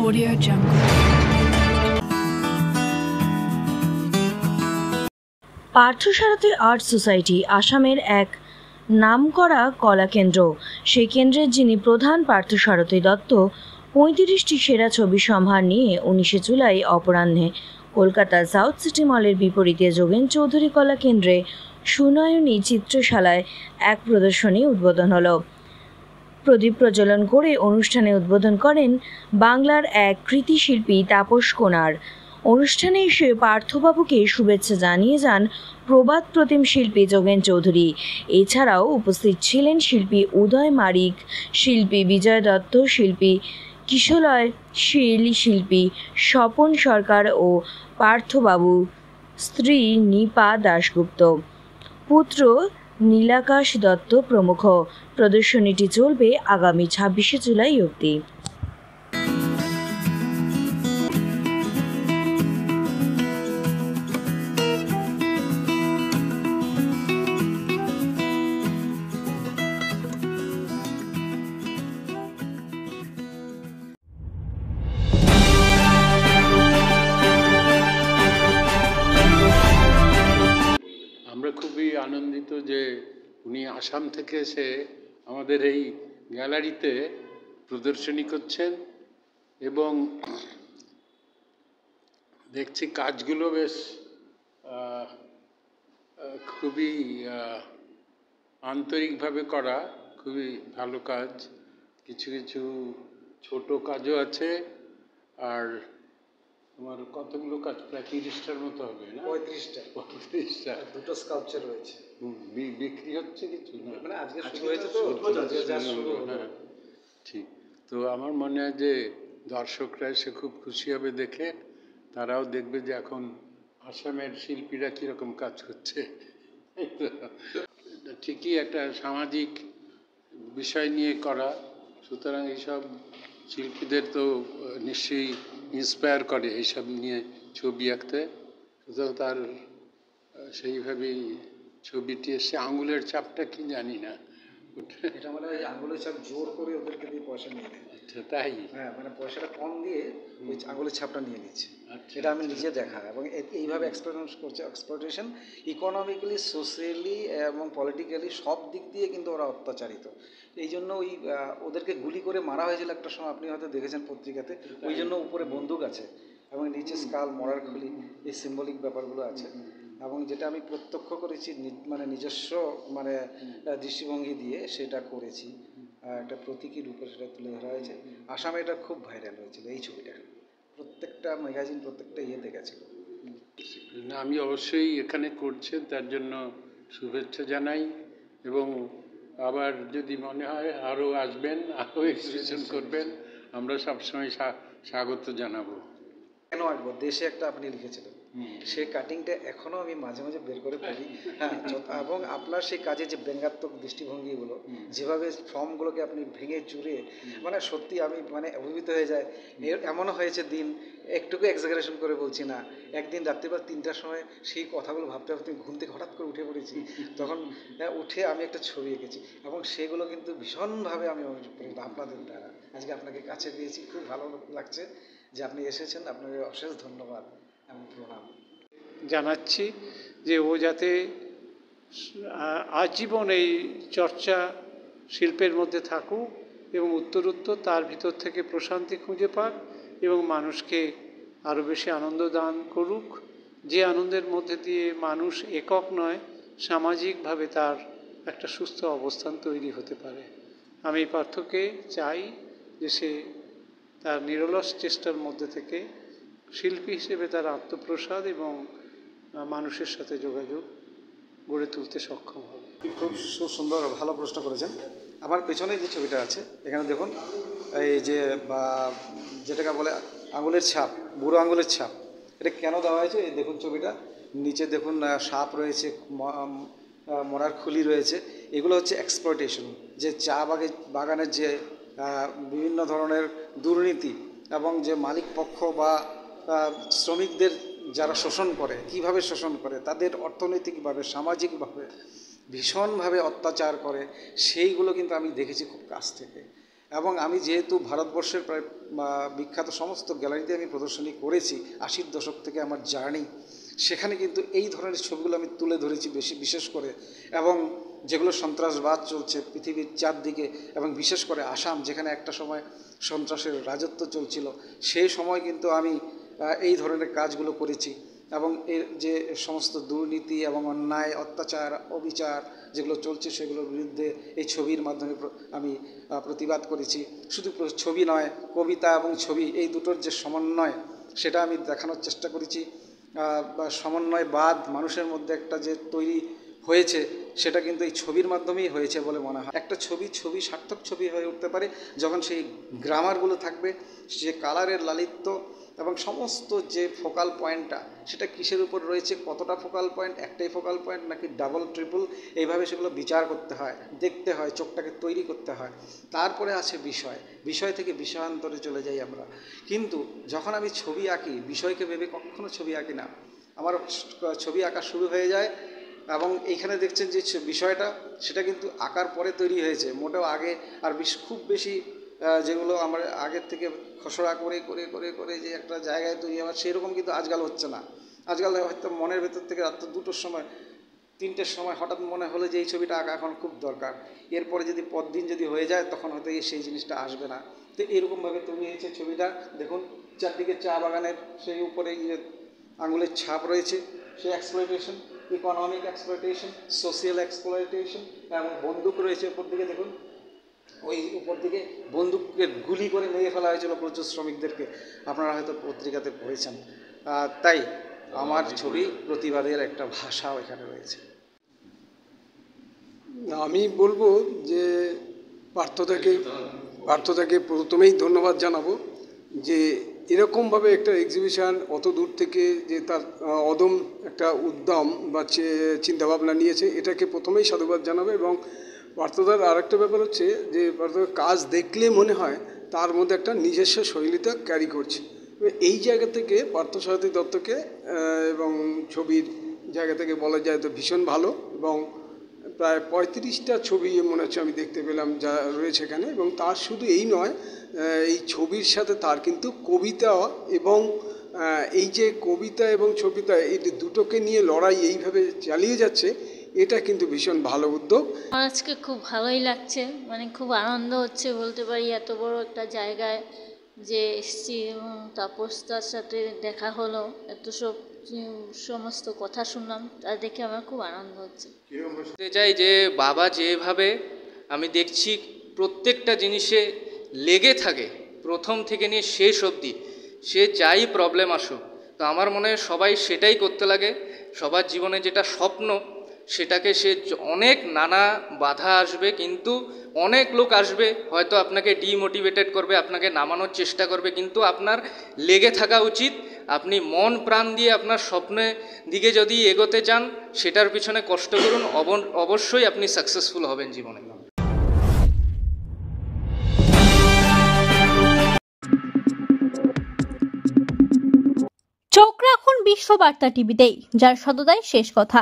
Audio Jungle. Parthasarathi art society আসামের এক নামকরা কলা কেন্দ্র। সেই কেন্দ্রের যিনি প্রধান পার্থসারথী দত্ত ৩৫টি সেরা ছবি সম্ভার নিয়ে ১৯ জুলাই অপরাহ্নে কলকাতার সাউথ সিটি মলের বিপরীতে যোগেন চৌধুরী কলা কেন্দ্রে সুনয়নী চিত্রশালায় এক প্রদর্শনী উদ্বোধন হলো। প্রদীপ প্রজ্বলন করে অনুষ্ঠানে উদ্বোধন করেন বাংলার এক কৃতি শিল্পী তাপস কোনার। অনুষ্ঠানে এসে পার্থবাবুকে শুভেচ্ছা জানিয়ে যান প্রবাদ প্রতিম শিল্পী যোগেন চৌধুরী। এছাড়াও উপস্থিত ছিলেন শিল্পী উদয় মারিক, শিল্পী বিজয় দত্ত, শিল্পী কিশলয় শীল, শিল্পী স্বপন সরকার ও পার্থবাবু স্ত্রী নিপা দাশগুপ্ত, পুত্র নীলাকাশ দত্ত প্রমুখ। প্রদর্শনীটি চলবে আগামী ২৬শে জুলাই অবধি। আমরা খুবই আনন্দিত যে উনি আসাম থেকে এসে আমাদের এই গ্যালারিতে প্রদর্শনী করছেন এবং দেখছি কাজগুলো বেশ খুবই আন্তরিকভাবে করা, খুবই ভালো কাজ। কিছু কিছু ছোট কাজও আছে, আর তোমার কতগুলো কাজ প্রায় ৩০টার মতো হবে না? ৩৫টা দুটো স্কাল্পচার রয়েছে। বিক্রি হচ্ছে কিছু না, মানে আজকে শুরু হয়েছে তো, হ্যাঁ ঠিক। তো আমার মনে হয় যে দর্শকরা এসে খুব খুশি হবে দেখে, তারাও দেখবে যে এখন আসামের শিল্পীরা কীরকম কাজ করছে। ঠিকই একটা সামাজিক বিষয় নিয়ে করা, সুতরাং এইসব শিল্পীদের তো নিশ্চয়ই ইন্সপায়ার করে এইসব নিয়ে ছবি আঁকতে। সুতরাং তার সেইভাবেই ছবিটি এসে আঙুলের ছাপটা কি জানি না, এটা মানে ওই আঙুলের ছাপ জোর করে ওদেরকে দিয়ে পয়সা নিয়ে নেয়। আচ্ছা, তাই? হ্যাঁ, মানে পয়সাটা কম দিয়ে ওই আঙুলের ছাপটা নিয়ে নিচ্ছে। আচ্ছা, এটা আমি নিজে দেখা, এবং এইভাবে এক্সপেরিমেন্ট করছে। এক্সপ্লয়টেশন ইকোনমিক্যালি, সোশ্যালি এবং পলিটিক্যালি সব দিক দিয়ে কিন্তু ওরা অত্যাচারিত। এই জন্য ওই ওদেরকে গুলি করে মারা হয়েছিল একটা সময়, আপনি হয়তো দেখেছেন পত্রিকাতে। ওই জন্য উপরে বন্দুক আছে এবং নিচে স্কাল, মরার খুলি, এই সিম্বলিক ব্যাপারগুলো আছে। এবং যেটা আমি প্রত্যক্ষ করেছি, মানে নিজস্ব মানে দৃষ্টিভঙ্গি দিয়ে সেটা করেছি, একটা প্রতীকী রূপে সেটা তুলে ধরা হয়েছে। আসামে এটা খুব ভাইরাল হয়েছিল এই ছবিটা, প্রত্যেকটা ম্যাগাজিন, প্রত্যেকটা ইয়েতে গেছিলো। আমি অবশ্যই এখানে করছেন তার জন্য শুভেচ্ছা জানাই, এবং আবার যদি মনে হয় আরও আসবেন, আরও এক্সিবিশন করবেন, আমরা সবসময় স্বাগত জানাবো। কেন আসবো, দেশে একটা আপনি লিখেছিলেন, সেই কাটিংটা এখনও আমি মাঝে মাঝে বের করে পড়ি। হ্যাঁ, এবং আপনার সেই কাজে যে ব্যঙ্গাত্মক দৃষ্টিভঙ্গিগুলো, যেভাবে ফর্মগুলোকে আপনি ভেঙে চুরে, মানে সত্যি আমি মানে অভিভূত হয়ে যায়। এমনও হয়েছে দিন, একটুকু এক্সাজারেশন করে বলছি না, একদিন রাত্রিবেলা ৩টার সময় সেই কথাগুলো ভাবতে ভাবতে ঘুম থেকে হঠাৎ করে উঠে পড়েছি। তখন উঠে আমি একটা ছবি এঁকেছি, এবং সেগুলো কিন্তু ভীষণভাবে আমি অনুযোগ করি আপনাদের দ্বারা। আজকে আপনাকে কাছে পেয়েছি, খুব ভালো লাগছে যে আপনি এসেছেন। আপনাকে অশেষ ধন্যবাদ এবং প্রণাম জানাচ্ছি যে ও যাতে আজীবন এই চর্চা শিল্পের মধ্যে থাকুক এবং উত্তরোত্তর তার ভিতর থেকে প্রশান্তি খুঁজে পাক এবং মানুষকে আরও বেশি আনন্দ দান করুক, যে আনন্দের মধ্যে দিয়ে মানুষ একক নয়, সামাজিকভাবে তার একটা সুস্থ অবস্থান তৈরি হতে পারে। আমি পার্থকে চাই যে সে তার নিরলস চেষ্টার মধ্যে থেকে শিল্পী হিসেবে তার আত্মপ্রসাদ এবং মানুষের সাথে যোগাযোগ গড়ে তুলতে সক্ষম হবে। খুব সুন্দর, ভালো প্রশ্ন করেছেন। আমার পেছনে যে ছবিটা আছে, এখানে দেখুন, এই যে যেটাকে বলে আঙুলের ছাপ, বুড়ো আঙুলের ছাপ, এটা কেন দেওয়া হয়েছে? এই দেখুন ছবিটা, নিচে দেখুন সাপ রয়েছে, মরার খুলি রয়েছে। এগুলো হচ্ছে এক্সপ্লয়টেশন, যে চা বাগানের যে বিভিন্ন ধরনের দুর্নীতি এবং যে মালিক পক্ষ বা শ্রমিকদের যারা শোষণ করে, কিভাবে শোষণ করে, তাদের অর্থনৈতিকভাবে, সামাজিকভাবে ভীষণভাবে অত্যাচার করে, সেইগুলো কিন্তু আমি দেখেছি খুব কাছ থেকে। এবং আমি যেহেতু ভারতবর্ষের প্রায় বিখ্যাত সমস্ত গ্যালারিতে আমি প্রদর্শনী করেছি, 80-র দশক থেকে আমার জার্নি, সেখানে কিন্তু এই ধরনের ছবিগুলো আমি তুলে ধরেছি বিশেষ করে, এবং যেগুলো সন্ত্রাসবাদ চলছে পৃথিবীর চারদিকে, এবং বিশেষ করে আসাম, যেখানে একটা সময় সন্ত্রাসের রাজত্ব চলছিল, সেই সময় কিন্তু আমি এই ধরনের কাজগুলো করেছি। এবং এর যে সমস্ত দুর্নীতি এবং অন্যায়, অত্যাচার, অবিচার যেগুলো চলছে সেগুলোর বিরুদ্ধে এই ছবির মাধ্যমে আমি প্রতিবাদ করেছি। শুধু ছবি নয়, কবিতা এবং ছবি এই দুটোর যে সমন্বয় সেটা আমি দেখানোর চেষ্টা করেছি। সমন্বয়বাদ মানুষের মধ্যে একটা যে তৈরি হয়েছে সেটা কিন্তু এই ছবির মাধ্যমেই হয়েছে বলে মনে হয়। একটা ছবি সার্থক ছবি হয়ে উঠতে পারে যখন সেই গ্রামারগুলো থাকবে, যে কালারের লালিত্য এবং সমস্ত যে ফোকাল পয়েন্টটা সেটা কিসের উপর রয়েছে, কতটা ফোকাল পয়েন্ট, একটাই ফোকাল পয়েন্ট নাকি ডাবল ট্রিপল, এইভাবে সেগুলো বিচার করতে হয়, দেখতে হয়, চোখটাকে তৈরি করতে হয়। তারপরে আছে বিষয় থেকে বিষয়ান্তরে চলে যাই আমরা। কিন্তু যখন আমি ছবি আঁকি, বিষয়কে ভেবে কখনো ছবি আঁকি না। আমার ছবি আঁকা শুরু হয়ে যায় এবং এইখানে দেখছেন যে বিষয়টা সেটা কিন্তু আঁকার পরে তৈরি হয়েছে, মোটেও আগে আর খুব বেশি যেগুলো আমরা আগের থেকে খসড়া করে করে করে করে যে একটা জায়গায় তৈরি হওয়ার, সেরকম কিন্তু আজকাল হচ্ছে না। আজকাল হয়তো মনের ভেতর থেকে রাত 2টোর সময় 3টের সময় হঠাৎ মনে হলো যে এই ছবিটা আঁকা এখন খুব দরকার, এরপরে যদি পরদিন যদি হয়ে যায় তখন হয়তো সেই জিনিসটা আসবে না। তো এরকমভাবে তৈরি হয়েছে ছবিটা। দেখুন চারদিকে চা বাগানের সেই উপরে যে আঙুলের ছাপ রয়েছে, সেই exploitation, economic exploitation, social exploitation, এবং বন্দুক রয়েছে উপর দিকে। দেখুন ওই উপর দিকে বন্দুককে গুলি করে মেরে ফেলা হয়েছিল প্রচুর শ্রমিকদেরকে, আপনারা হয়তো পত্রিকাতে পড়েছেন। তাই আমার ছবি প্রতিবাদের একটা ভাষাও এখানে রয়েছে। আমি বলবো যে পার্থদাকে প্রথমেই ধন্যবাদ জানাবো যে এরকমভাবে একটা এক্সিবিশন অত দূর থেকে যে তার অদম একটা উদ্যম বা চিন্তাভাবনা নিয়েছে, এটাকে প্রথমেই সাধুবাদ জানাবে। এবং পার্থদার আরেকটা ব্যাপার হচ্ছে যে পার্থদার কাজ দেখলে মনে হয় তার মধ্যে একটা নিজস্ব শৈলীটা ক্যারি করছে। এই জায়গা থেকে পার্থসারথী দত্তকে এবং ছবির জায়গা থেকে বলা যায় তো ভীষণ ভালো। এবং প্রায় 35টা ছবি মনে হচ্ছে আমি দেখতে পেলাম যা রয়েছে এখানে। এবং তার শুধু এই নয়, এই ছবির সাথে তার কিন্তু কবিতা, এবং এই যে কবিতা এবং ছবিতা এই দুটোকে নিয়ে লড়াই এইভাবে চালিয়ে যাচ্ছে, এটা কিন্তু ভীষণ ভালো উদ্যোগ। আমার আজকে খুব ভালোই লাগছে, মানে খুব আনন্দ হচ্ছে বলতে পারি। এত বড় একটা জায়গায় যে এসছি এবং তাপসদার সাথে দেখা হলো, এত সমস্ত কথা শুনলাম, তা দেখে আমার খুব আনন্দ হচ্ছে। বলতে চাই যে বাবা যেভাবে আমি দেখছি প্রত্যেকটা জিনিসে লেগে থাকে, প্রথম থেকে নিয়ে শেষ অবধি, সে যাই প্রবলেম আসুক, তো আমার মনে হয় সবাই সেটাই করতে লাগে। সবার জীবনে যেটা স্বপ্ন সেটাকে সে অনেক নানা বাধা আসবে, কিন্তু অনেক লোক আসবে হয়তো আপনাকে ডিমোটিভেটেড করবে, আপনাকে নামানোর চেষ্টা করবে, কিন্তু আপনার লেগে থাকা উচিত। আপনি মন প্রাণ দিয়ে আপনার স্বপ্নের দিকে যদি এগোতে চান, সেটার পিছনে কষ্ট করুন, অবশ্যই আপনি সাকসেসফুল হবেন জীবনে। চোখ রাখুন বিশ্ববার্তা টিভিতেই, যার সততাই শেষ কথা।